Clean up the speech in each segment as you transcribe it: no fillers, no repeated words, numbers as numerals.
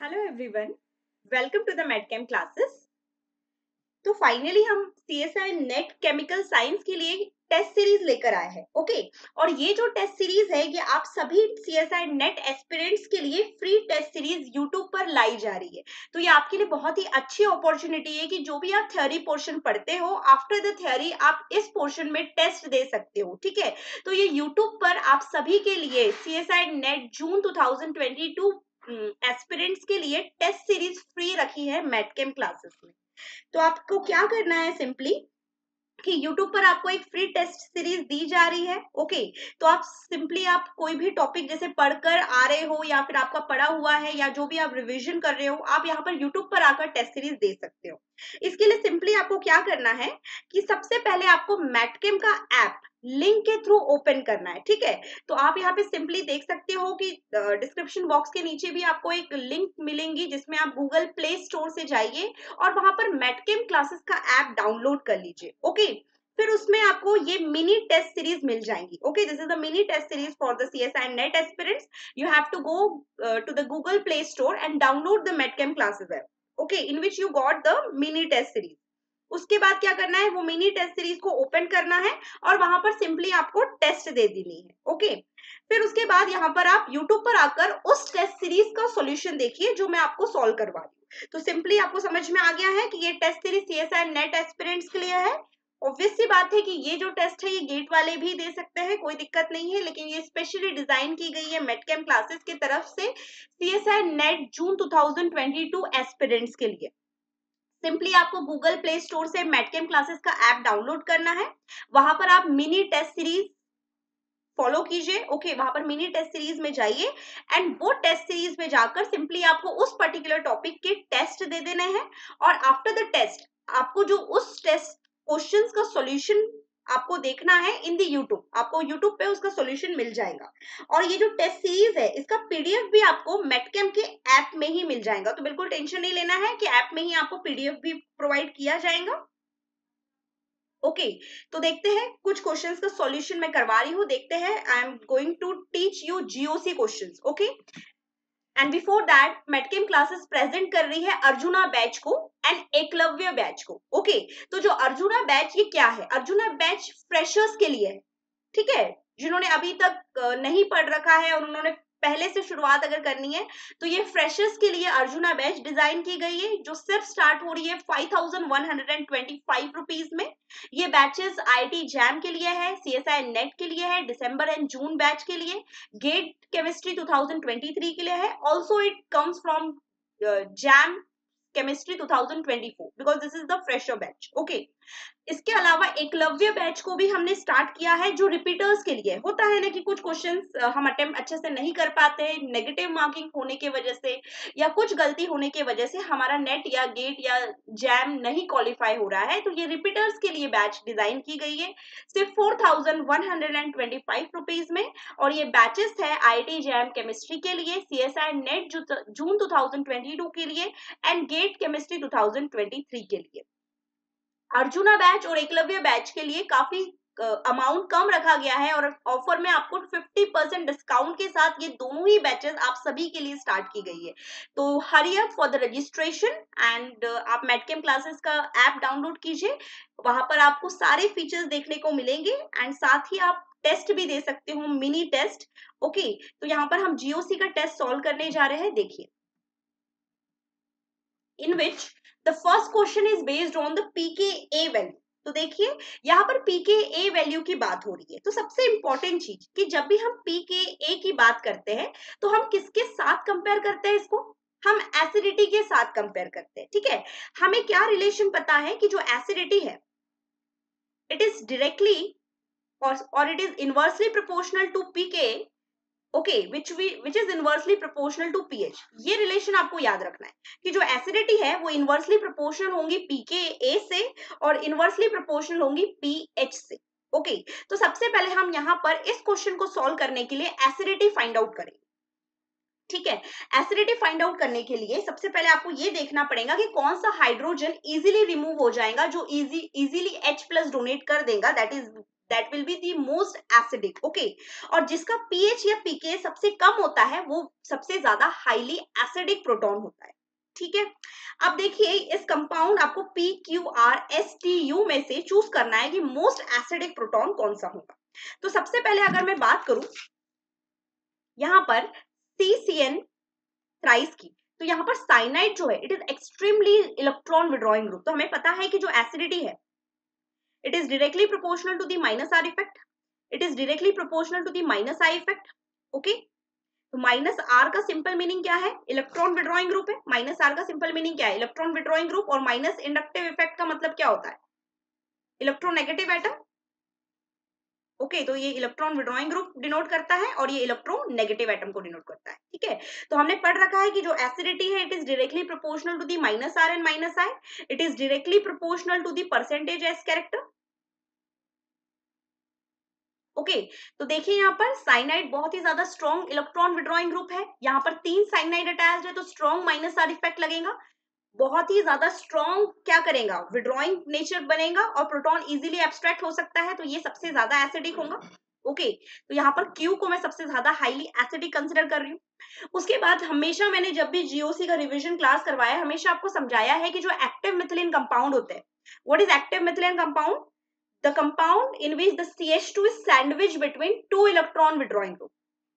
Hello everyone, welcome to the MedChem classes. तो finally हम CSI NET chemical science के लिए टेस्ट सीरीज लेकर आए हैं। ओके, और ये जो टेस्ट सीरीज है ये आप सभी सीएसआई नेट एस्पिरेंट्स के लिए फ्री टेस्ट सीरीज यूट्यूब पर लाई जा रही है। तो ये आपके लिए बहुत ही अच्छी अपॉर्चुनिटी है कि जो भी आप थ्योरी पोर्शन पढ़ते हो, आफ्टर द थ्योरी आप इस पोर्शन में टेस्ट दे सकते हो। ठीक है, तो ये यूट्यूब पर आप सभी के लिए सीएसआई नेट जून 2022 एस्पिरेंट्स के लिए टेस्ट सीरीज फ्री रखी है मेडकेम क्लासेस में। तो आपको क्या करना है, सिंपली कि YouTube पर आपको एक फ्री टेस्ट सीरीज दी जा रही है। ओके, तो आप सिंपली आप कोई भी टॉपिक जैसे पढ़कर आ रहे हो या फिर आपका पढ़ा हुआ है या जो भी आप रिवीजन कर रहे हो, आप यहाँ पर YouTube पर आकर टेस्ट सीरीज दे सकते हो। इसके लिए सिंपली आपको क्या करना है कि सबसे पहले आपको मेडकेम का ऐप लिंक के थ्रू ओपन करना है। ठीक है, तो आप यहाँ पे सिंपली देख सकते हो कि डिस्क्रिप्शन बॉक्स के नीचे भी आपको एक लिंक मिलेंगी जिसमें आप गूगल प्ले स्टोर से जाइए और वहां पर मेडकेम क्लासेस का ऐप डाउनलोड कर लीजिए। ओके, फिर उसमें आपको ये मिनी टेस्ट सीरीज मिल जाएंगी। Okay, this is the mini test series for the CSI NET aspirants. You have to go to the Google Play Store and download the MedChem classes app, okay, in which you got the mini test series. उसके बाद क्या करना है, वो mini test series को open करना है और वहां पर सिंपली आपको टेस्ट दे देनी है। ओके, फिर उसके बाद यहाँ पर आप यूट्यूब पर आकर उस टेस्ट सीरीज का सॉल्यूशन देखिए जो मैं आपको सॉल्व करवा रही हूँ। तो सिंपली आपको समझ में आ गया है कि ये test series CSI NET aspirants के लिए है। ऑब्वियस सी बात है कि ये जो टेस्ट है ये गेट वाले भी दे सकते हैं, कोई दिक्कत नहीं है, लेकिन ये स्पेशली डिजाइन की गई है मेडकेम क्लासेस की तरफ से सीएसआई नेट जून 2022 एस्पिरेंट्स के लिए। सिंपली आपको गूगल प्ले स्टोर से मेडकेम क्लासेस का ऐप डाउनलोड करना है, वहां पर आप मिनी टेस्ट सीरीज फॉलो कीजिए। ओके, वहां पर मिनी टेस्ट सीरीज में जाइए एंड वो टेस्ट सीरीज में जाकर सिंपली आपको उस पर्टिकुलर टॉपिक के टेस्ट दे देने हैं और आफ्टर द टेस्ट आपको जो उस टेस्ट क्वेश्चंस का सॉल्यूशन आपको देखना है इन द यूट्यूब, आपको यूट्यूब पे उसका सॉल्यूशन मिल जाएगा। और ये जो टेस्ट सीरीज है इसका पीडीएफ भी आपको मेडकेम के ऐप में ही मिल जाएगा, तो बिल्कुल टेंशन नहीं लेना है कि ऐप में ही आपको पीडीएफ भी प्रोवाइड किया जाएगा। ओके, तो देखते हैं कुछ क्वेश्चंस का सॉल्यूशन मैं करवा रही हूँ। देखते हैं, I am going to teach you GOC questions. Okay, and before that MedChem classes present कर रही है अर्जुना बैच को एंड एकलव्य बैच को। ओके, तो जो अर्जुना बैच ये क्या है, अर्जुना बैच फ्रेशर्स के लिए है। ठीक है, जिन्होंने अभी तक नहीं पढ़ रखा है और उन्होंने पहले से शुरुआत अगर करनी है तो ये फ्रेशर्स के लिए अर्जुना बैच डिजाइन की गई है, जो सिर्फ स्टार्ट हो रही है 5125 रुपीज में। ये बैचेस आईआईटी जैम के लिए है, सीएसआई नेट के लिए है, दिसंबर एंड जून बैच के लिए, गेट केमिस्ट्री 2023 के लिए है। Also it comes from jam chemistry 2024 because this is the fresher batch. Okay, इसके अलावा एकलव्य बैच को भी हमने स्टार्ट किया है, जो रिपीटर्स के लिए होता है ना कि कुछ क्वेश्चंस हम अटेम्प्ट अच्छे से नहीं कर पाते हैं, नेगेटिव मार्किंग होने की वजह से या कुछ गलती होने की वजह से हमारा नेट या गेट या जैम नहीं क्वालिफाई हो रहा है, तो ये रिपीटर्स के लिए बैच डिजाइन की गई है सिर्फ 4125 रुपीज में। और ये बैचेस है आईआईटी जैम केमिस्ट्री के लिए, सीएसआई नेट जून 2022 के लिए एंड गेट केमिस्ट्री 2023 के लिए। अर्जुना बैच और एकलव्य बैच के लिए काफी अमाउंट कम रखा गया है और ऑफर में आपको 50% डिस्काउंट के साथ ये दोनों ही बैचेस आप सभी के लिए स्टार्ट की गई है। तो hurry up for the registration and आप मेडकेम क्लासेस का ऐप डाउनलोड कीजिए, वहां पर आपको सारे फीचर्स देखने को मिलेंगे एंड साथ ही आप टेस्ट भी दे सकते हो, मिनी टेस्ट। ओके, तो यहाँ पर हम जीओसी का टेस्ट सॉल्व करने जा रहे हैं। देखिए, in which the first question is based on the pKa value। तो देखिए यहाँ पर pKa वैल्यू की बात हो रही है। तो सबसे इंपॉर्टेंट चीज कि जब भी हम pKa की बात करते हैं तो हम किसके साथ कंपेयर करते हैं इसको, हम एसिडिटी के साथ कंपेयर करते हैं। ठीक है, हमें क्या रिलेशन पता है कि जो एसिडिटी है इट इज डायरेक्टली और it is inversely proportional to pKa, okay, which is inversely proportional to pH. ये रिलेशन आपको याद रखना है कि जो एसिडिटी है वो इनवर्सली प्रोपोर्शनल होंगी पीकेए से और इनवर्सली प्रोपोर्शनल होंगी पीएच से। ओके, तो सबसे पहले हम यहाँ पर इस क्वेश्चन को सॉल्व करने के लिए एसिडिटी फाइंड आउट करेंगे। ठीक है, एसिडिटी फाइंड आउट करने के लिए सबसे पहले आपको ये देखना पड़ेगा कि कौन सा हाइड्रोजन इजीली रिमूव हो जाएगा, जो इजीली H+ डोनेट कर देगा, that is that will be the most acidic. Okay, और जिसका पीएच या पीके सबसे कम होता है वो सबसे ज्यादा हाईली एसिडिक प्रोटॉन होता है। ठीक है, अब देखिए इस कंपाउंड आपको PQRSTU में से चूज करना है कि मोस्ट एसिडिक प्रोटॉन कौन सा होगा। तो सबसे पहले अगर मैं बात करूं यहां पर CCN थ्राइस की, तो यहाँ पर साइनाइड जो है it is extremely electron withdrawing group. तो हमें पता है कि जो एसिडिटी है it is directly proportional to the minus R effect, it is directly proportional to the minus I effect. Okay, तो माइनस आर का सिंपल मीनिंग क्या है, इलेक्ट्रॉन विड्रॉइंग ग्रुप है। माइनस आर का सिंपल मीनिंग क्या है, electron withdrawing group. और minus inductive effect का मतलब क्या होता है, इलेक्ट्रोनेगेटिव एटम। ओके, तो ये इलेक्ट्रॉन विड्रॉइंग ग्रुप डिनोट करता है और ये इलेक्ट्रॉन नेगेटिव एटम को डिनोट करता है। ठीक है, तो हमने पढ़ रखा है कि जो एसिडिटी है it is directly proportional to the minus R and minus I, it is directly proportional to the percentage S character. Okay, तो देखिए यहाँ पर साइनाइड बहुत ही ज्यादा स्ट्रॉन्ग इलेक्ट्रॉन विड्रॉइंग ग्रुप है। यहाँ पर 3 साइनाइड अटैच्ड है तो स्ट्रॉन्ग माइनस आर इफेक्ट लगेगा, बहुत ही ज्यादा स्ट्रॉन्ग क्या करेगा, विड्रॉइंग नेचर बनेगा और प्रोटॉन इजीली एब्स्ट्रैक्ट हो सकता है, तो ये सबसे ज्यादा एसिडिक होगा। ओके, तो यहाँ पर क्यू को मैं सबसे ज्यादा हाईली एसिडिक कंसिडर कर रही हूँ। उसके बाद हमेशा मैंने जब भी जीओसी का रिवीजन क्लास करवाया हमेशा आपको समझाया है कि जो एक्टिव मिथिलीन कंपाउंड होते हैं, what is active methylene compound, the compound in which the CH2 is sandwiched between two electron withdrawing group.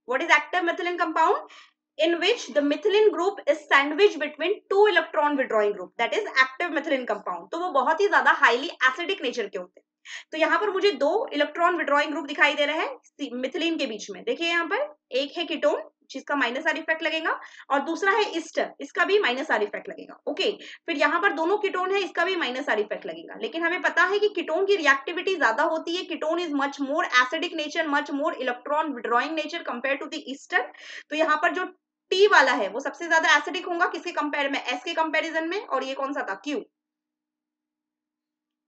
What is active methylene compound? In which the methylene group is sandwiched between two electron withdrawing group, that is active methylene compound. तो वो बहुत ही ज्यादा highly acidic nature के होते हैं। तो यहाँ पर मुझे 2 इलेक्ट्रॉन विड्रॉइंग ग्रुप दिखाई दे रहे हैं मिथिलीन के बीच में। देखिए यहाँ पर एक है कीटोन जिसका माइनस आर इफेक्ट लगेगा और दूसरा है ईस्टर, इसका भी माइनस आर इफेक्ट लगेगा। ओके, फिर यहाँ पर दोनों कीटोन है, इसका भी माइनस आर इफेक्ट लगेगा। लेकिन हमें पता है कि कीटोन की रिएक्टिविटी ज्यादा होती है, ketone is much more acidic nature, much more electron withdrawing nature compare to the ester. तो यहाँ पर जो टी वाला है वो सबसे ज्यादा एसिडिक होगा किसके कंपेयर में, एस के कंपेरिजन में, और ये कौन सा था, क्यू।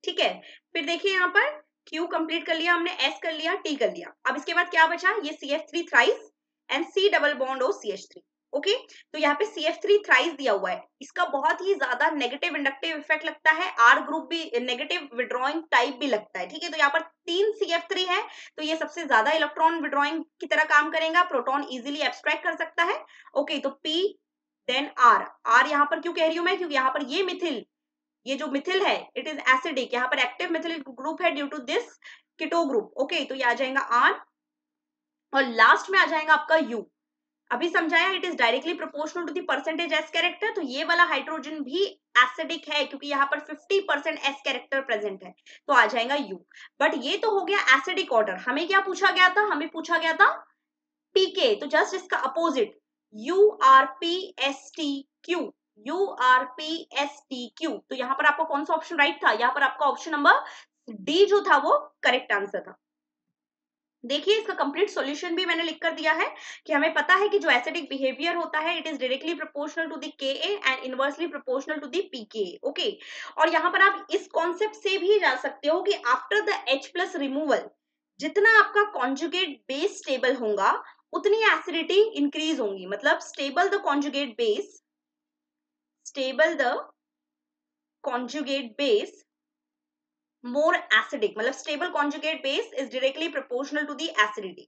ठीक है, फिर देखिए यहाँ पर क्यू कंप्लीट कर लिया हमने, एस कर लिया, टी कर लिया। अब इसके बाद क्या बचा, ये CH3 thrice and C double bond O CH3। Okay, तो यहाँ पे CH3 थ्राइस दिया हुआ है, इसका बहुत ही ज्यादा नेगेटिव इंडक्टिव इफेक्ट लगता है, आर ग्रुप भी नेगेटिव विड्रॉइंग टाइप भी लगता है। ठीक है, तो यहाँ पर 3 CF3 है तो ये सबसे ज्यादा इलेक्ट्रॉन विड्रॉइंग की तरह काम करेगा, प्रोटॉन इजिली एब्स्ट्रैक्ट कर सकता है। ओके, तो P देन आर। आर यहाँ पर क्यों कह रही हूँ मैं, क्योंकि यहाँ पर ये मिथिल, ये जो मिथिल है इट इज एसिडिक, यहाँ पर एक्टिव मिथिल ग्रुप है due to this keto group. Okay, तो ये आ जाएगा आर और लास्ट में आ जाएगा आपका यू। अभी समझाया it is directly proportional to the percentage S character, तो ये वाला हाइड्रोजन भी एसिडिक है क्योंकि यहाँ पर 50% एस कैरेक्टर प्रेजेंट है, तो आ जाएगा यू। बट ये तो हो गया एसिडिक ऑर्डर, हमें क्या पूछा गया था, हमें पूछा गया था पीके, तो जस्ट इसका अपोजिट URPSTQ, URPSTQ। तो यहाँ पर आपका कौन सा ऑप्शन राइट था, यहाँ पर आपका ऑप्शन नंबर डी जो था वो करेक्ट आंसर था। देखिए इसका कंप्लीट सॉल्यूशन भी मैंने लिख कर दिया है कि हमें पता है कि जो एसिडिक बिहेवियर होता है it is directly proportional to the Ka and inversely proportional to the Pka। Okay, और यहाँ पर आप इस कॉन्सेप्ट से भी जा सकते हो कि आफ्टर द H+ रिमूवल जितना आपका कॉन्जुगेट बेस स्टेबल होगा उतनी एसिडिटी इंक्रीज होगी, मतलब stable the conjugate base more acidic, मतलब stable conjugate base is directly proportional to the acidity।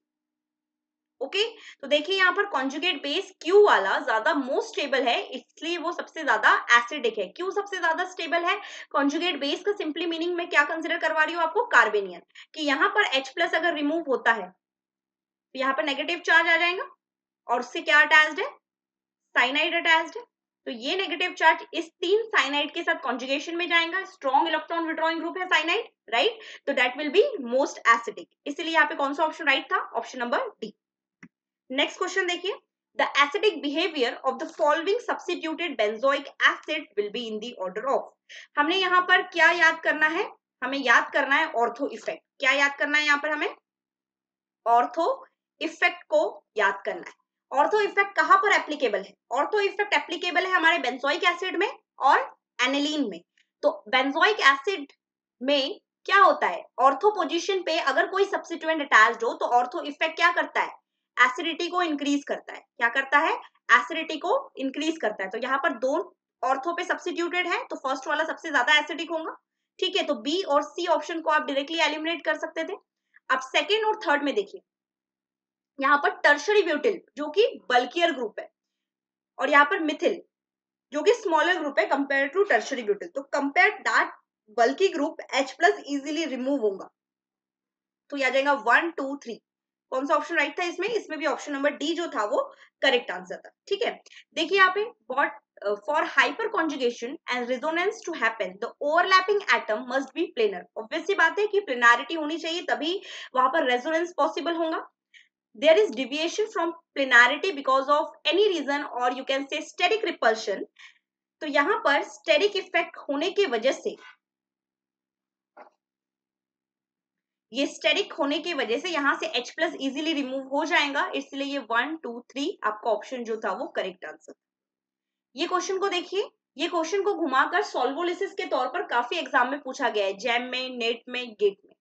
Okay, तो देखिए यहाँ पर conjugate base Q वाला ज्यादा मोस्ट स्टेबल है इसलिए वो सबसे ज्यादा एसिडिक है। क्यों सबसे ज्यादा स्टेबल है, conjugate base का सिंपली मीनिंग मैं क्या कंसिडर करवा रही हूँ आपको, कार्बेनियन, कि यहाँ पर H+ अगर रिमूव होता है तो यहाँ पर नेगेटिव चार्ज आ जाएगा और उससे क्या अटैच्ड है, साइनाइड अटैच्ड है। तो ये नेगेटिव चार्ज इस 3 साइनाइड के साथ कॉन्जुगेशन में जाएगा, स्ट्रॉन्ग इलेक्ट्रॉन विड्रॉइंग ग्रुप है साइनाइड, राइट, तो that will be most acidic, इसलिए यहाँ पे कौन सा ऑप्शन राइट था, option number D. Next question देखिए, the acidic behaviour of the following substituted benzoic acid will be in the order of. हमने यहाँ पर क्या याद करना है, हमें याद करना है ऑर्थो इफेक्ट। क्या याद करना है यहाँ पर हमें, ऑर्थो इफेक्ट को याद करना है। ऑर्थो इफेक्ट कहां पर एप्लीकेबल है, ऑर्थो इफेक्ट एप्लीकेबल है हमारे बेंजोइक एसिड में और एनिलीन में। तो बेंजोइक एसिड में क्या होता है, ऑर्थो पोजीशन पे अगर कोई सब्स्टिट्यूएंट अटैच्ड हो तो ऑर्थो इफेक्ट क्या करता है, एसिडिटी को इंक्रीज करता है। क्या करता है, एसिडिटी को इंक्रीज करता है। तो यहाँ पर दो ऑर्थो पे सब्स्टिट्यूटेड है तो फर्स्ट वाला सबसे ज्यादा एसिडिक होगा। ठीक है, तो बी और सी ऑप्शन को आप डायरेक्टली एलिमिनेट कर सकते थे। अब सेकेंड और थर्ड में देखिए, यहाँ पर टर्शरी ब्यूटिल जो कि बल्कियर ग्रुप है, और यहाँ पर मिथिल जो कि स्मॉलर ग्रुप है कंपेयर टू टर्शरी ब्यूटिल। तो compare that bulky group, H+ easily remove होगा। तो ये आ जाएगा 1 2 3। कौन सा ऑप्शन राइट था इसमें? इसमें भी ऑप्शन नंबर डी जो था वो करेक्ट आंसर था। ठीक है, देखिए यहाँ पे what for hyperconjugation and resonance to happen the overlapping atom must be planar. Obvious सी बात है कि प्लेनारिटी होनी चाहिए, तभी वहां पर रेजोनेंस पॉसिबल होगा। There is deviation from planarity because of any reason, or you can say steric repulsion। तो यहाँ पर steric effect होने की वजह से, ये स्टेरिक होने की वजह से यहाँ से H+ इजीली रिमूव हो जाएगा, इसलिए ये 1 2 3 आपका ऑप्शन जो था वो करेक्ट आंसर। ये क्वेश्चन को देखिए, ये क्वेश्चन को घुमाकर सॉल्वोलिसिस के तौर पर काफी एग्जाम में पूछा गया है, जैम में, नेट में, गेट में।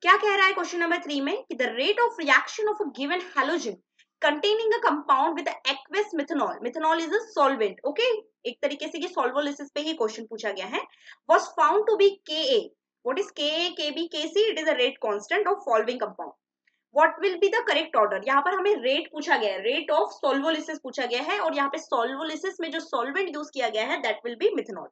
क्या कह रहा है क्वेश्चन नंबर 3 में कि the rate of reaction of a given halogen containing a compound with aqueous methanol, methanol is a solvent, okay, एक तरीके से ये सॉल्वोलिसिस पे ही क्वेश्चन पूछा गया है, was found to be Ka। what is Ka, Kb, Kc? it is a rate constant of solving compound। what will be the correct order? यहाँ पर हमें रेट पूछा गया है, रेट ऑफ सॉल्वोलिसिस पूछा गया है, और यहाँ पे सॉल्वोलिसिस में जो सॉल्वेंट यूज किया गया है दैट विल बी मिथेनॉल।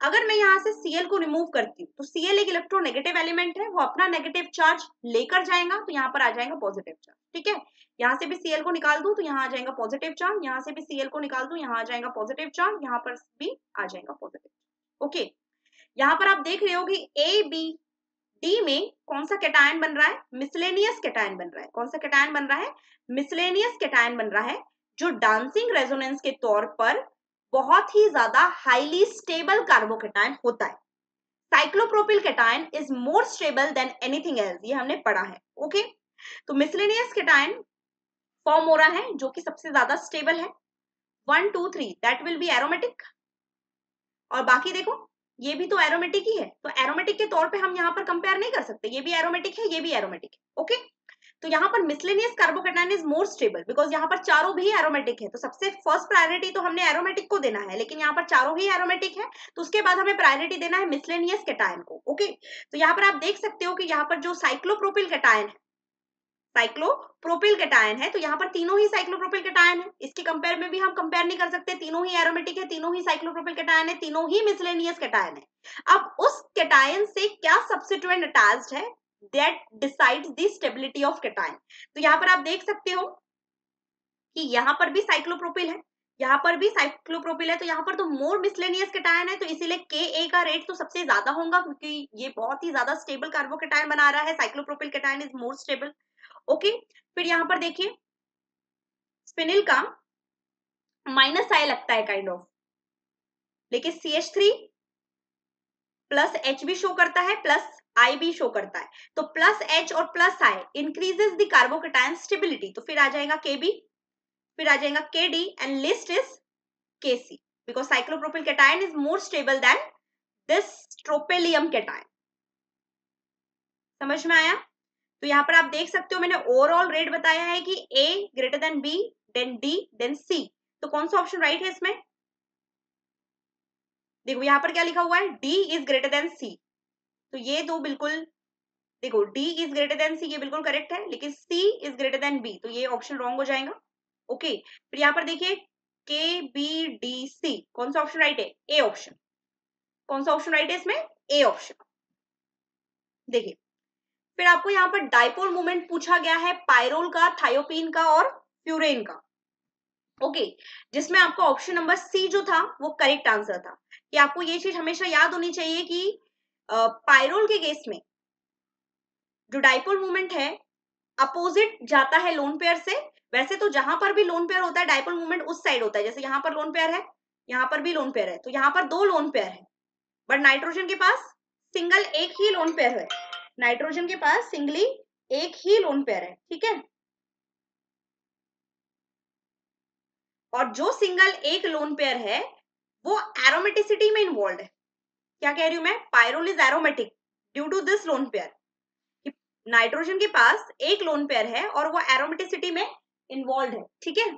अगर मैं यहाँ से Cl को रिमूव करती हूँ तो Cl एक इलेक्ट्रोनेगेटिव एलिमेंट है, वो अपना नेगेटिव चार्ज लेकर जाएगा, तो यहाँ पर आ जाएगा पॉजिटिव चार्ज। ठीक है, यहाँ से भी Cl को निकाल दूं तो यहाँ आ जाएगा पॉजिटिव चार्ज, यहाँ से भी Cl को निकाल दूं यहाँ आ जाएगा पॉजिटिव चार्ज, यहाँ पर भी आ जाएगा पॉजिटिव। ओके, यहाँ पर आप देख रहे हो कि A, B, D में कौन सा कैटायन बन रहा है? मिसलेनियस कैटायन बन रहा है। कौन सा कैटायन बन रहा है? मिसलेनियस कैटायन बन रहा है, जो डांसिंग रेजोनेंस के तौर पर बहुत ही ज्यादा हाईली स्टेबल कार्बोकैटायन होता है। Cyclopropyl cation is more stable than anything else, ये हमने पढ़ा है। ओके, तो मिसलेनियस कैटायन फॉर्म हो रहा है जो कि सबसे ज्यादा स्टेबल है। 1 2 3 दैट विल बी एरोमेटिक, और बाकी देखो ये भी तो एरोमेटिक ही है, तो एरोमेटिक के तौर पे हम यहाँ पर कंपेयर नहीं कर सकते, ये भी एरोमेटिक है, ये भी एरोमेटिक है। ओके, तो यहाँ पर miscellaneous carbocation is more stable because यहाँ पर चारों भी एरोमेटिक है, तो सबसे फर्स्ट प्रायोरिटी तो हमने एरोमेटिक को देना है, लेकिन यहाँ पर चारों ही एरोमेटिक है, तो उसके बाद हमें प्रायोरिटी देना है मिसलेनियस कैटायन को। ओके, तो यहाँ पर आप देख सकते हो कि यहाँ पर जो साइक्लोप्रोपिल कैटायन है, साइक्लोप्रोपिल कैटायन है, तो यहाँ पर तीनों ही साइक्लोप्रोपिल कैटायन है, इसके कंपेयर में भी हम कंपेयर नहीं कर सकते, तीनों ही एरोमेटिक है, तीनों ही साइक्लोप्रोपिल कैटायन है, तीनों ही मिसलेनियस कैटायन है। अब उस कैटायन से क्या सब्स्टिट्यूएंट अटैच्ड है that decides the stability of cation। तो यहाँ पर आप देख सकते हो कि यहाँ पर भी साइक्लोप्रोपिल है, यहाँ पर भी साइक्लोप्रोपिल है, तो यहाँ पर तो मोर मिसलेनियस कैटायन है, तो इसीलिए Ka का रेट तो सबसे ज्यादा होगा क्योंकि ये बहुत ही ज्यादा स्टेबल कार्बोकैटायन बना रहा है। Cyclopropyl cation is more stable. Okay, फिर यहाँ पर देखिए स्पिनिल का -I लगता है काइंड ऑफ, लेकिन CH3 प्लस H भी शो करता है, प्लस I भी शो करता है, तो प्लस H और plus I increases the carbocation stability, तो फिर आ जाएगा Kb, फिर आ जाएगा Kd, and least is Kc because cyclopropyl cation is more stable than this tropylium cation. समझ में आया? तो यहाँ पर आप देख सकते हो मैंने ओवरऑल रेट बताया है कि A greater than B, than D, than C। तो कौन सा ऑप्शन राइट है इसमें? देखो यहाँ पर क्या लिखा हुआ है, D is greater than C, तो ये दो बिल्कुल, देखो D is greater than C ये बिल्कुल करेक्ट है, लेकिन C is greater than B, तो ये ऑप्शन रॉन्ग हो जाएगा। ओके, फिर यहाँ पर देखिए KBDC, कौन सा ऑप्शन राइट है? A option. कौन सा ऑप्शन राइट है इसमें? A option. देखिए फिर आपको यहाँ पर डाइपोल मोमेंट पूछा गया है पायरोल का, थायोपीन का और फ्यूरेन का। ओके, जिसमें आपका ऑप्शन नंबर सी जो था वो करेक्ट आंसर था। कि आपको ये चीज हमेशा याद होनी चाहिए कि पायरोल के केस में जो डाइपोल मोमेंट है अपोजिट जाता है लोन पेयर से। वैसे तो जहां पर भी लोन पेयर होता है डाइपोल मोमेंट उस साइड होता है, जैसे यहाँ पर लोन पेयर है, यहाँ पर भी लोन पेयर है, तो यहाँ पर दो लोन पेयर है, बट नाइट्रोजन के पास सिंगल एक ही लोन पेयर है, नाइट्रोजन के पास सिंगली एक ही लोन पेयर है। ठीक है, और जो सिंगल एक लोन पेयर है वो एरोमेटिसिटी में इन्वॉल्व है। क्या कह रही हूं मैं? Pyrrole is aromatic due to this lone pair. Nitrogen के पास एक लोन पेयर है और वो एरोमेटिसिटी में इन्वॉल्व है। ठीक है,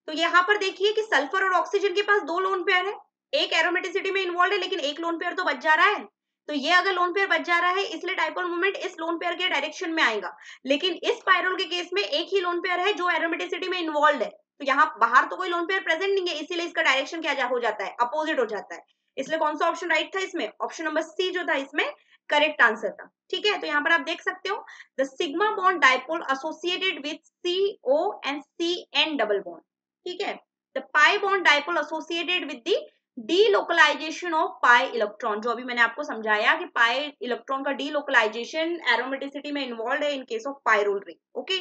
तो यहाँ पर देखिए कि सल्फर और ऑक्सीजन के पास दो लोन पेयर है, एक एरोमेटिसिटी में इन्वॉल्व है लेकिन एक लोन पेयर तो बच जा रहा है, तो ये अगर लोन पेयर बच जा रहा है इसलिए डाइपोल मोमेंट इस लोन पेयर के डायरेक्शन में आएगा, लेकिन इस पायरोल के केस में एक ही लोन पेयर है जो एरोमेटिसिटी में इन्वॉल्व है, तो यहाँ बाहर तो कोई लोन पेयर प्रेजेंट नहीं है, इसीलिए इसका डायरेक्शन क्या हो जाता है, अपोजिट हो जाता है। इसलिए कौन सा ऑप्शन राइट था इसमें, ऑप्शन नंबर सी जो था इसमें करेक्ट आंसर था। ठीक है, तो यहाँ पर आप देख सकते हो the sigma bond dipole associated with CO and CN double bond. ठीक है, the pi bond dipole associated with the delocalisation of pi electron, जो अभी मैंने आपको समझाया कि पाई इलेक्ट्रॉन का डीलोकलाइजेशन एरोमेटिसिटी में इन्वॉल्व है in case of pyrrole ring. Okay,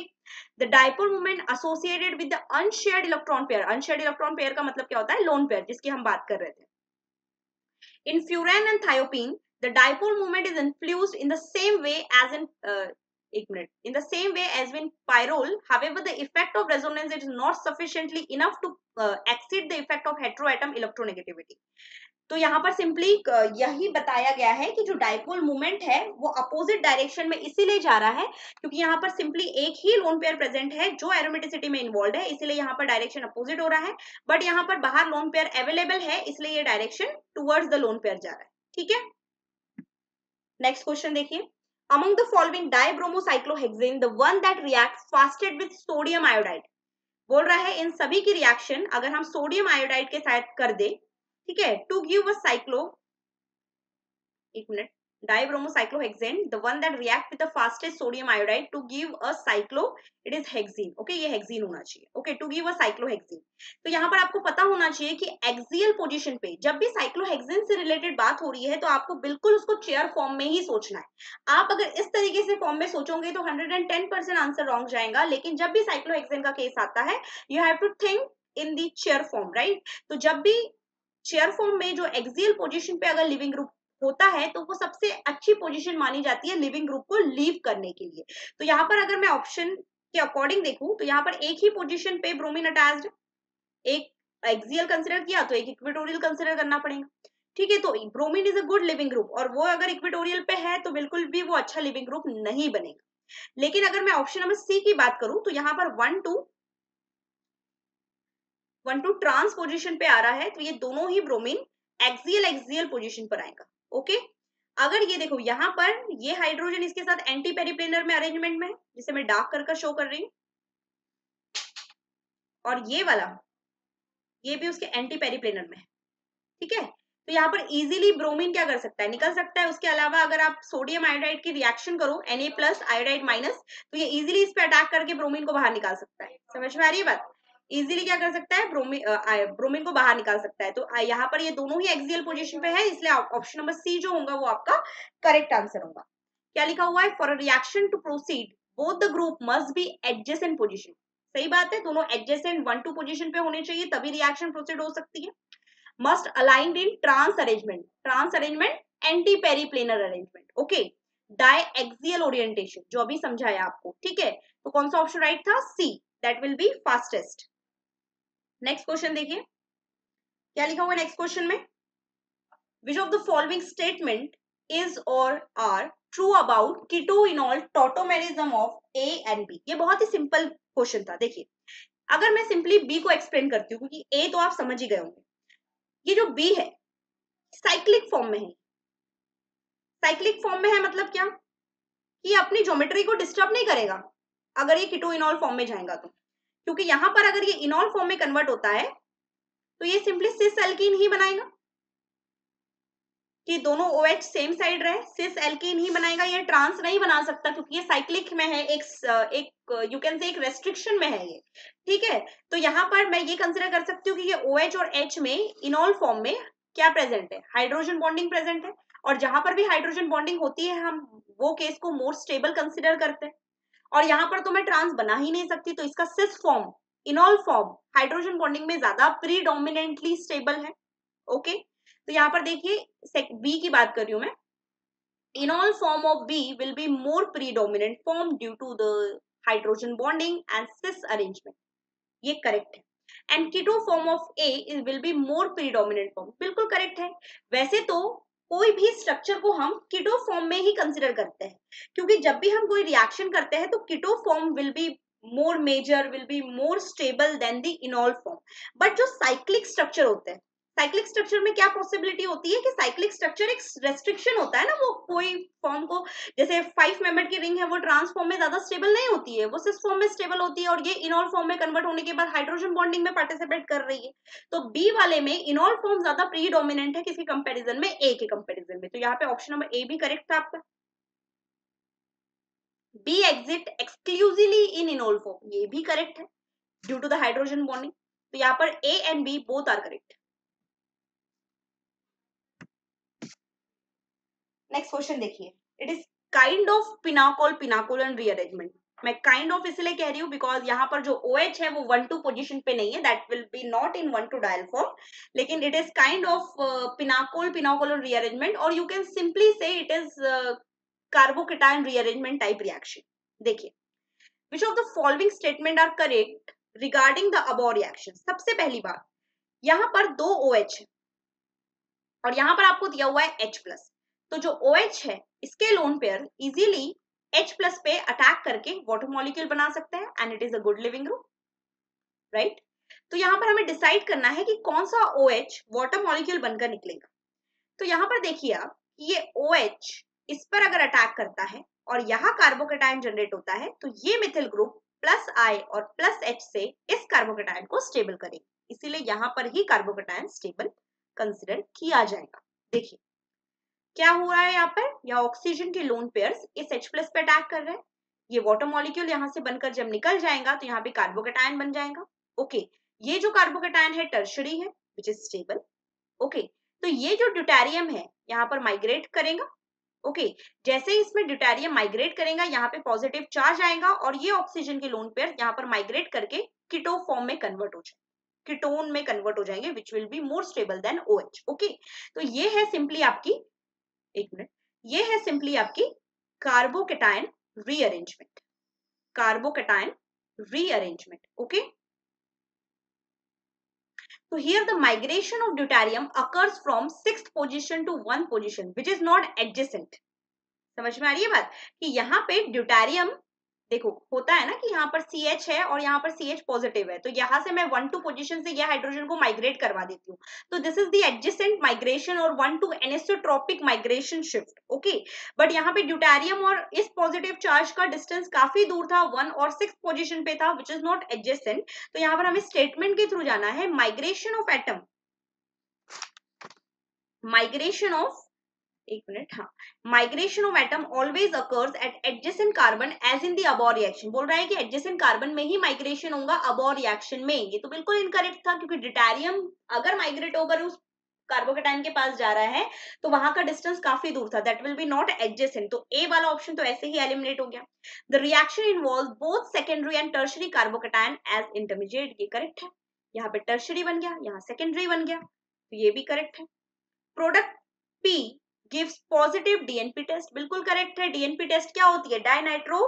the dipole moment associated with the unshared electron pair, unshared electron pair का मतलब क्या होता है, लोन पेयर, जिसकी हम बात कर रहे थे। In furan and thiopene, the dipole moment is influenced in the same way as in the same way as in pyrrole. However, the effect of resonance is not sufficiently enough to exceed the effect of heteroatom electronegativity. तो यहाँ पर simply यही बताया गया है कि जो dipole moment है वो अपोजिट डायरेक्शन में इसीलिए जा रहा है क्योंकि यहाँ पर सिंपली एक ही लोन पेयर प्रेजेंट है जो एरोमेटिसिटी में इन्वॉल्व है, इसीलिए यहाँ पर डायरेक्शन अपोजिट हो रहा है। बट यहाँ पर बाहर लोन पेयर अवेलेबल है इसलिए ये direction towards the lone pair जा रहा है। ठीक है, नेक्स्ट क्वेश्चन देखिए, among the following dibromocyclohexane the one that react fastest with sodium iodide, बोल रहा है इन सभी की रिएक्शन अगर हम सोडियम आयोडाइड के साथ कर दे, ठीक है, टू गिव अ साइक्लो, एक मिनट, dibromocyclohexane the one that react with the fastest sodium iodide to give a cyclo, it is hexene. Okay, ये हेक्सीन होना चाहिए। Okay, to give a cyclohexene. तो यहाँ पर आपको पता होना चाहिए कि एक्सियल पोजीशन पे जब भी साइक्लोहेक्सेन से रिलेटेड बात हो रही है तो आपको बिल्कुल उसको चेयर फॉर्म में ही सोचना है। आप अगर इस तरीके से फॉर्म में सोचोगे तो 110% आंसर रॉन्ग जाएगा, लेकिन जब भी साइक्लोहेक्सेन का केस आता है you have to think in the chair form, right. तो जब भी चेयर फॉर्म में जो एक्सियल पोजीशन पे अगर लिविंग ग्रुप होता है तो वो सबसे अच्छी पोजीशन मानी जाती है लिविंग ग्रुप को लीव करने के लिए। तो यहाँ पर अगर मैं ऑप्शन के अकॉर्डिंग देखूं तो यहाँ पर एक ही पोजीशन पे ब्रोमीन अटैच्ड, एक एक्सियल कंसिडर किया तो एक इक्वेटोरियल कंसिडर करना पड़ेगा। ठीक है, तो bromine is a good leaving group और वो अगर इक्वेटोरियल पे है तो बिल्कुल भी वो अच्छा लिविंग ग्रुप नहीं बनेगा। लेकिन अगर मैं ऑप्शन नंबर सी की बात करूं तो यहाँ पर 1 2 ट्रांस पोजीशन पे आ रहा है, तो ये दोनों ही ब्रोमीन एक्सियल पोजीशन पर आएगा। ओके, अगर ये देखो यहाँ पर ये हाइड्रोजन इसके साथ एंटी पेरिप्लेनर में अरेंजमेंट में है जिसे मैं डार्क कर शो कर रही हूँ, और ये वाला ये भी उसके एंटी पेरिप्लेनर में है। ठीक है, तो यहाँ पर इजीली ब्रोमीन क्या कर सकता है, निकल सकता है। उसके अलावा अगर आप सोडियम आयोडाइड की रिएक्शन करो Na+ आयोडाइड माइनस, तो ये इजीली इस पे अटैक करके ब्रोमीन को बाहर निकाल सकता है। समझ में आ रही है बात, इजीली क्या कर सकता है, ब्रोमीन को बाहर निकाल सकता है। तो यहाँ पर ये दोनों ही एक्सियल पोजीशन पे है, इसलिए ऑप्शन नंबर सी जो होगा वो आपका करेक्ट आंसर होगा। क्या लिखा हुआ है, for a reaction to proceed both the group must be adjacent position. सही बात है, दोनों एडजेसेंट 1 2 पोजीशन पे होने चाहिए तभी रिएक्शन प्रोसीड हो सकती है। Must aligned in trans arrangement anti periplanar arrangement. Okay, di axial orientation जो अभी समझाया आपको। ठीक है, तो कौन सा ऑप्शन राइट था, C, that will be fastest. Next question देखिए, क्या लिखा हुआ है नेक्स्ट क्वेश्चन में, which of the following statement is और are true about keto enol tautomerism of A and B. ये बहुत ही सिंपल क्वेश्चन था। देखिए, अगर मैं सिंपली बी को एक्सप्लेन करती हूँ क्योंकि ए तो आप समझ ही गए होंगे, ये जो बी है साइक्लिक फॉर्म में है। साइक्लिक फॉर्म में है मतलब क्या, कि अपनी ज्योमेट्री को डिस्टर्ब नहीं करेगा अगर ये कीटोइनॉल फॉर्म में जाएगा तो, क्योंकि यहां पर अगर ये इनॉल फॉर्म में कन्वर्ट होता है तो ये सिंपली सिस एल्कीन ही बनाएगा, कि दोनों OH सेम साइड रहे, सिस एल्कीन ही बनाएगा, ये ट्रांस नहीं बना सकता क्योंकि ये साइक्लिक में है, एक यू कैन से एक रेस्ट्रिक्शन में है ये। ठीक है, तो यहाँ पर मैं ये कंसिडर कर सकती हूँ कि ये OH और H में इनॉल फॉर्म में क्या प्रेजेंट है, हाइड्रोजन बॉन्डिंग प्रेजेंट है, और जहां पर भी हाइड्रोजन बॉन्डिंग होती है हम वो केस को मोर स्टेबल कंसिडर करते हैं, और यहाँ पर तो मैं ट्रांस बना ही नहीं सकती, तो इसका cis form, enol form hydrogen bonding में ज्यादा प्रीडोमिनेंटली स्टेबल है। ओके, तो यहाँ पर देखिए बी की बात कर रही हूं मैं, enol form of B will be more predominant form due to the hydrogen bonding and cis arrangement, ये करेक्ट है। And keto form of A will be more predominant form, बिल्कुल करेक्ट है। वैसे तो कोई भी स्ट्रक्चर को हम कीटो फॉर्म में ही कंसिडर करते हैं, क्योंकि जब भी हम कोई रिएक्शन करते हैं तो keto form will be more major, will be more stable than the enol form. But जो साइक्लिक स्ट्रक्चर होते हैं, साइक्लिक स्ट्रक्चर में क्या पॉसिबिलिटी होती है कि साइक्लिक स्ट्रक्चर एक रेस्ट्रिक्शन होता है ना, वो कोई फॉर्म को, जैसे 5 मेंबर की रिंग है वो ट्रांस फॉर्म में ज्यादा स्टेबल नहीं होती है, वो सिस फॉर्म में स्टेबल होती है, और ये इनॉल फॉर्म में कन्वर्ट होने के बाद हाइड्रोजन बॉन्डिंग में पार्टिसिपेट कर रही है। तो बी वाले में इनॉल फॉर्म ज्यादा प्रीडोमिनेंट है किसी कंपेरिजन में, ए के कंपेरिजन में। तो यहाँ पे ऑप्शन नंबर ए भी करेक्ट था आपका। B exist exclusively in enol form, ये भी करेक्ट है due to the hydrogen bonding. तो यहाँ पर A and B both are correct. Next question देखिए, it is kind of pinacol, pinacol and rearrangement. मैं काइंड ऑफ इसलिए कह रही हूँ बिकॉज यहाँ पर जो OH है वो 1-2 पोजीशन पे नहीं है, that will be not in 1-2 diol form, लेकिन it is kind of pinacol, pinacol and rearrangement, और you can simply say it is carbocation rearrangement type reaction. देखिए, which of the following statement are correct regarding the above reaction. सबसे पहली बात, यहाँ पर 2 OH है और यहाँ पर आपको दिया हुआ है H+, तो जो OH है इसके लोन पेयर इजीली H+ पे अटैक करके वाटर मॉलिक्यूल बना सकते हैं, and it is a good leaving group, right. तो यहाँ पर हमें डिसाइड करना है कि कौन सा OH वाटर मॉलिक्यूल बनकर निकलेगा। तो यहाँ पर देखिए आप, ये OH इस पर अगर अटैक करता है और यहाँ कार्बोकेटायन जनरेट होता है, तो ये मिथिल ग्रुप +I और +H से इस कार्बोकेटायन को स्टेबल करेगी, इसीलिए यहाँ पर ही कार्बोकेटायन स्टेबल कंसिडर किया जाएगा। देखिए क्या हो रहा है, यहाँ पर यह ऑक्सीजन के लोन पेयर्स इस H+ पे अटैक कर रहे हैं, ये वाटर मॉलिक्यूल यहाँ से बनकर जब निकल जाएगा तो यहाँ पे कार्बोकेटायन बन जाएगा। ओके, ये जो कार्बोकेटायन है टर्शरी है विच इज स्टेबल। ओके, तो ये जो ड्यूटेरियम है यहाँ पर माइग्रेट करेगा। ओके, जैसे ही इसमें ड्यूटेरियम माइग्रेट करेगा यहाँ पे पॉजिटिव चार्ज आएगा और ये ऑक्सीजन के लोन पेयर यहाँ पर माइग्रेट करके कीटो फॉर्म में कन्वर्ट हो जाएंगे, कीटोन में कन्वर्ट हो जाएंगे which will be more stable then OH। Okay, तो ये है सिंपली आपकी, एक मिनट, ये है सिंपली आपकी carbocation rearrangement, carbocation rearrangement. Okay, so here the migration of deuterium occurs from 6th position to 1 position which is not adjacent। समझ में आ रही है बात कि यहाँ पे ड्यूटेरियम, देखो होता है ना कि यहाँ पर CH है और यहाँ पर CH पॉजिटिव है, तो यहाँ से मैं 1-2 पोजीशन से यह हाइड्रोजन को माइग्रेट करवा देती हूँ, तो this is the adjacent migration और 1-2 anisotropic migration shift. Okay, but यहाँ पे ड्यूटेरियम और इस पॉजिटिव चार्ज का डिस्टेंस काफी दूर था, 1 और 6 पोजीशन पे था विच इज नॉट एडजेसेंट। तो यहाँ पर हमें स्टेटमेंट के थ्रू जाना है, migration of atom, migration of, एक मिनट, हाँ, migration of atom always occurs at adjacent carbon as in the above reaction. बोल रहा है कि एडजेसेंट कार्बन में ही माइग्रेशन होगा अबव रिएक्शन में, ये तो बिल्कुल इनकरेक्ट था क्योंकि ड्यूटेरियम अगर माइग्रेट होकर उस कार्बोकेटायन के पास जा रहा है तो वहां का डिस्टेंस काफी दूर था, that will be not adjacent, तो ए वाला ऑप्शन तो ऐसे ही एलिमिनेट हो गया। The reaction involve both secondary and tertiary carbocation as intermediate, ये करेक्ट है, यहाँ पे टर्शरी बन गया, यहाँ सेकेंडरी बन गया, तो ये भी करेक्ट है। Product P gives positive DNP test, बिल्कुल करेक्ट है। डीएनपी टेस्ट क्या होती है, dinitro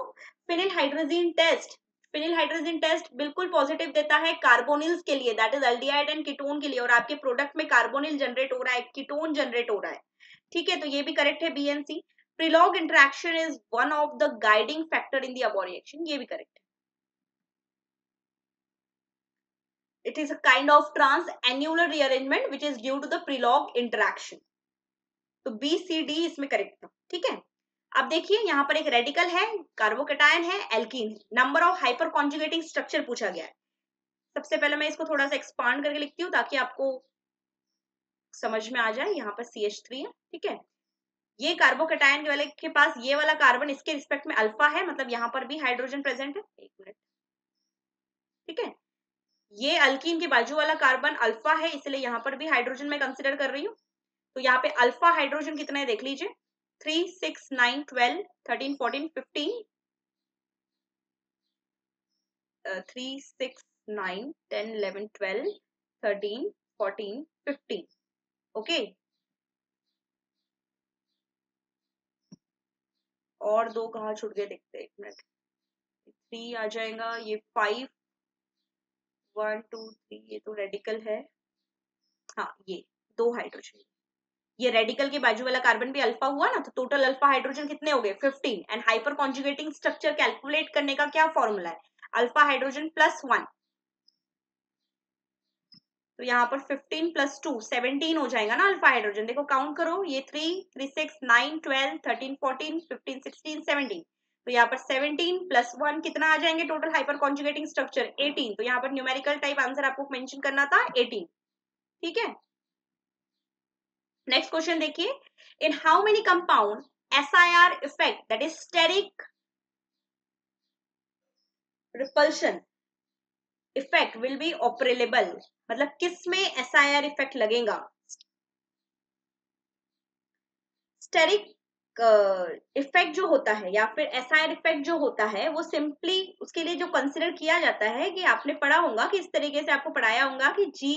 phenyl hydrogen test, phenyl hydrogen test बिल्कुल पॉजिटिव देता है कार्बोनिल्स के लिए, that is aldehyde and ketone के लिए, और आपके प्रोडक्ट में कार्बोनिल जनरेट हो रहा है, कीटोन जनरेट हो रहा है, ठीक है, तो ये भी करेक्ट है B and C. Prelog interaction is one of the guiding factor in the above reaction, ये भी करेक्ट है। It is a kind of transannular rearrangement which is due to the prelog interaction। तो B C D इसमें correct था, ठीक है। अब देखिए यहाँ पर एक रेडिकल है, कार्बोकेटायन है, एल्कीन है, number of hyper conjugating structure पूछा गया है। सबसे पहले मैं इसको थोड़ा सा एक्सपांड करके लिखती हूँ ताकि आपको समझ में आ जाए। यहाँ पर CH3 है, ठीक है, ये कार्बोकेटायन के वाले के पास ये वाला कार्बन इसके रिस्पेक्ट में अल्फा है, मतलब यहाँ पर भी हाइड्रोजन प्रेजेंट है, एक मिनट, ठीक है, ये अल्कीन के बाजू वाला कार्बन अल्फा है, इसलिए यहाँ पर भी हाइड्रोजन मैं कंसिडर कर रही हूँ। तो यहाँ पे अल्फा हाइड्रोजन कितने देख लीजिए, 3, 6, 9, 12, 13, 14, 15, 3, 6, 9, 10, 11, 12, 13, 14, 15। ओके, और दो कहाँ छूट गए देखते हैं, एक मिनट, 3 आ जाएगा, ये 5, 1, 2, 3, ये तो रेडिकल है, हाँ ये 2 हाइड्रोजन, ये रेडिकल के बाजू वाला कार्बन भी अल्फा हुआ ना, तो टोटल अल्फा हाइड्रोजन कितने हो गए, 15। And hyper conjugating structure calculate करने का क्या फॉर्मूला है, अल्फा हाइड्रोजन +1, तो यहाँ पर 15 + 2 17 हो जाएगा ना अल्फा हाइड्रोजन। देखो काउंट करो, ये 3 3 6 9 12 13 14 15 16 17। तो यहाँ पर 17 + 1 कितना आ जाएंगे टोटल हाइपर कॉन्जुगेटिंग स्ट्रक्चर 18। तो यहाँ पर न्यूमेरिकल टाइप आंसर आपको मेंशन करना था 18। ठीक है, नेक्स्ट क्वेश्चन देखिए, in how many compound SIR effect that is steric repulsion effect will be operable, मतलब किस में SIR इफेक्ट लगेगा। स्टेरिक इफेक्ट जो होता है या फिर SIR इफेक्ट जो होता है वो सिंपली उसके लिए जो कंसिडर किया जाता है कि आपने पढ़ा होगा कि इस तरीके से आपको पढ़ाया होगा कि G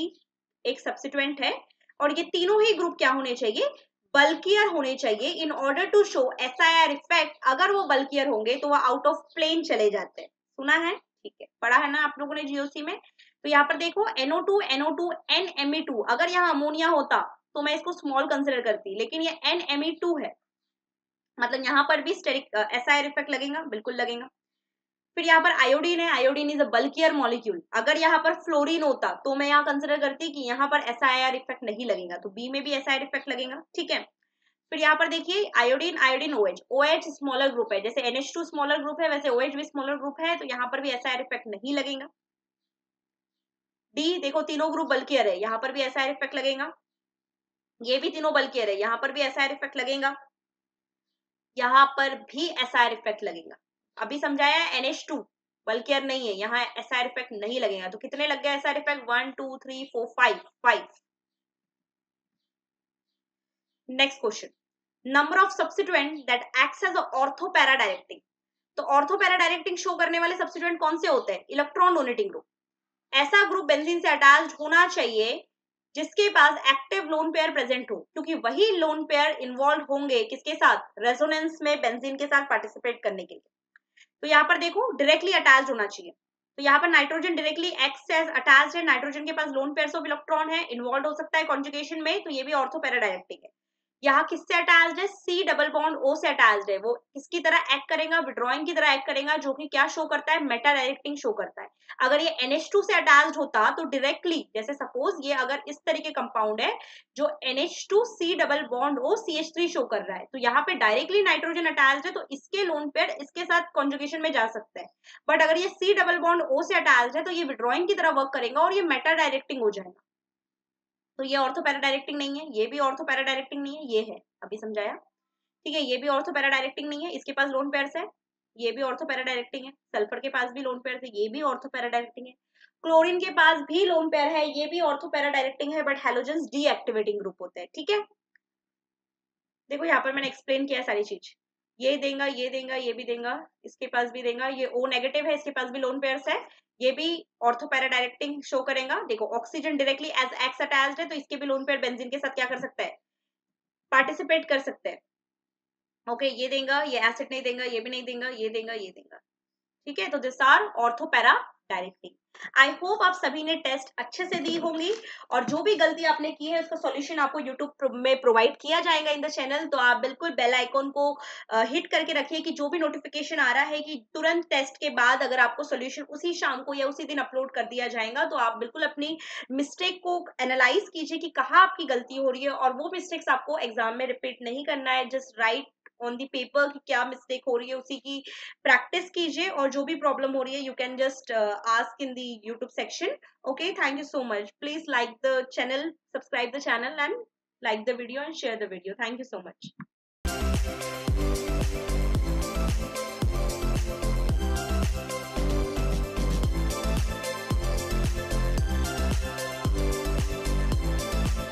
एक सब्स्टिट्यूएंट है और ये तीनों ही ग्रुप क्या होने चाहिए, बल्कियर होने चाहिए in order to show SIR effect. अगर वो बल्कियर होंगे तो वो आउट ऑफ प्लेन चले जाते हैं। सुना है, ठीक है, पढ़ा है ना आप लोगों ने GOC में। तो यहाँ पर देखो NO2 NO2 NMe2, अगर यहाँ अमोनिया होता तो मैं इसको स्मॉल कंसिडर करती, लेकिन ये NMe2 है, मतलब यहाँ पर भी स्टेरिक SIR इफेक्ट लगेगा, बिल्कुल लगेगा। फिर यहाँ पर आयोडीन है, iodine is a bulkier molecule. अगर यहाँ पर फ्लोरीन होता तो मैं यहाँ कंसिडर करती कि यहाँ पर SIR इफेक्ट नहीं लगेगा, तो बी में भी SIR इफेक्ट लगेगा। ठीक है, फिर यहाँ पर देखिए iodine iodine OH, OH smaller group है, जैसे NH2 स्मॉलर ग्रुप है वैसे OH भी स्मॉलर ग्रुप है, तो यहाँ पर भी SIR इफेक्ट नहीं लगेगा। डी देखो तीनों ग्रुप बल्कियर है, यहाँ पर भी SIR इफेक्ट लगेगा। ये भी तीनों बल्कियर है, यहाँ पर भी SIR इफेक्ट लगेगा, यहाँ पर भी SIR इफेक्ट लगेगा। अभी समझाया NH2 बल्कियर नहीं है, यहाँ SIR इफेक्ट नहीं लगेगा। तो कितने लग गए SIR effect, 1 2 3 4 5। Next question, number of substituent that acts as ortho para directing. तो ऑर्थो पैरा डायरेक्टिंग शो करने वाले सब्स्टिट्यूएंट कौन से होते हैं, इलेक्ट्रॉन डोनेटिंग ग्रुप। ऐसा ग्रुप बेंजीन से अटैच्ड होना चाहिए जिसके पास एक्टिव लोन पेयर प्रेजेंट हो, क्योंकि वही लोन पेयर इन्वॉल्व होंगे किसके साथ, रेजोनेंस में बेंजीन के साथ पार्टिसिपेट करने के लिए। तो यहाँ पर देखो डायरेक्टली अटैच्ड होना चाहिए। तो यहाँ पर नाइट्रोजन डायरेक्टली एक्स से अटैच्ड है, नाइट्रोजन के पास लोन पेयर्स ऑफ इलेक्ट्रॉन है, इन्वॉल्व हो सकता है कॉन्जुगेशन में, तो ये भी ऑर्थो पैरा डायरेक्टिंग है। यहाँ किससे अटैच्ड है, C डबल बॉन्ड O से अटैच्ड है, वो किसकी तरह एक्ट करेगा, विड्रॉइंग की तरह एक्ट करेगा, जो कि क्या शो करता है, मेटा डायरेक्टिंग शो करता है। अगर ये NH2 से अटैच्ड होता तो डायरेक्टली, जैसे सपोज ये अगर इस तरीके कंपाउंड है जो NH2 C double bond O CH3 show कर रहा है, तो यहाँ पे डायरेक्टली नाइट्रोजन अटैच्ड है, तो इसके लोन पेयर इसके साथ कॉन्जुगेशन में जा सकता है। बट अगर ये C डबल बॉन्ड O से अटैच्ड है तो ये विड्रॉइंग की तरह वर्क करेगा और ये मेटा डायरेक्टिंग हो जाएगा। तो ये ऑर्थो पैरा डायरेक्टिंग नहीं है, ये भी ऑर्थो पैरा डायरेक्टिंग नहीं है, ये है, अभी समझाया। ठीक है, ये भी ऑर्थो पैरा डायरेक्टिंग नहीं है, इसके पास लोन पेयर्स है, ये भी ऑर्थो पैरा डायरेक्टिंग है। सल्फर के पास भी लोन पेयर्स है, ये भी ऑर्थो पैरा डायरेक्टिंग है। क्लोरीन के पास भी लोन पेयर है, ये भी ऑर्थो पैरा डायरेक्टिंग है, बट हैलोजेंस डीएक्टिवेटिंग ग्रुप होते हैं। ठीक है, देखो यहाँ पर मैंने एक्सप्लेन किया सारी चीज, ये देगा ये देगा ये भी देगा, इसके पास भी देगा, ये O नेगेटिव है, इसके पास भी लोन पेयर्स है, ये भी ऑर्थो पैरा डायरेक्टिंग शो करेगा। देखो oxygen directly as X attached है, तो इसके भी लोन पेयर बेंजीन के साथ क्या कर सकता है, पार्टिसिपेट कर सकते हैं। ओके, ये देगा, ये एसिड नहीं देगा, ये भी नहीं देगा, ये देगा, ये देगा। ठीक है, तो this are ortho para directing. I hope आप सभी ने टेस्ट अच्छे से दी होंगी, और जो भी गलती आपने की है उसका सॉल्यूशन आपको यूट्यूब में प्रोवाइड किया जाएगा इन द चैनल। तो आप बिल्कुल बेल आइकॉन को हिट करके रखिए कि जो भी नोटिफिकेशन आ रहा है कि तुरंत टेस्ट के बाद अगर आपको सॉल्यूशन उसी शाम को या उसी दिन अपलोड कर दिया जाएगा, तो आप बिल्कुल अपनी मिस्टेक को एनालाइज कीजिए कि कहाँ आपकी गलती हो रही है, और वो मिस्टेक्स आपको एग्जाम में रिपीट नहीं करना है। Just right on the paper कि क्या मिस्टेक हो रही है, उसी की प्रैक्टिस कीजिए, और जो भी प्रॉब्लम हो रही है you can just ask in the YouTube section. Okay, thank you so much. Please like the channel, subscribe the channel and like the video and share the video. Thank you so much.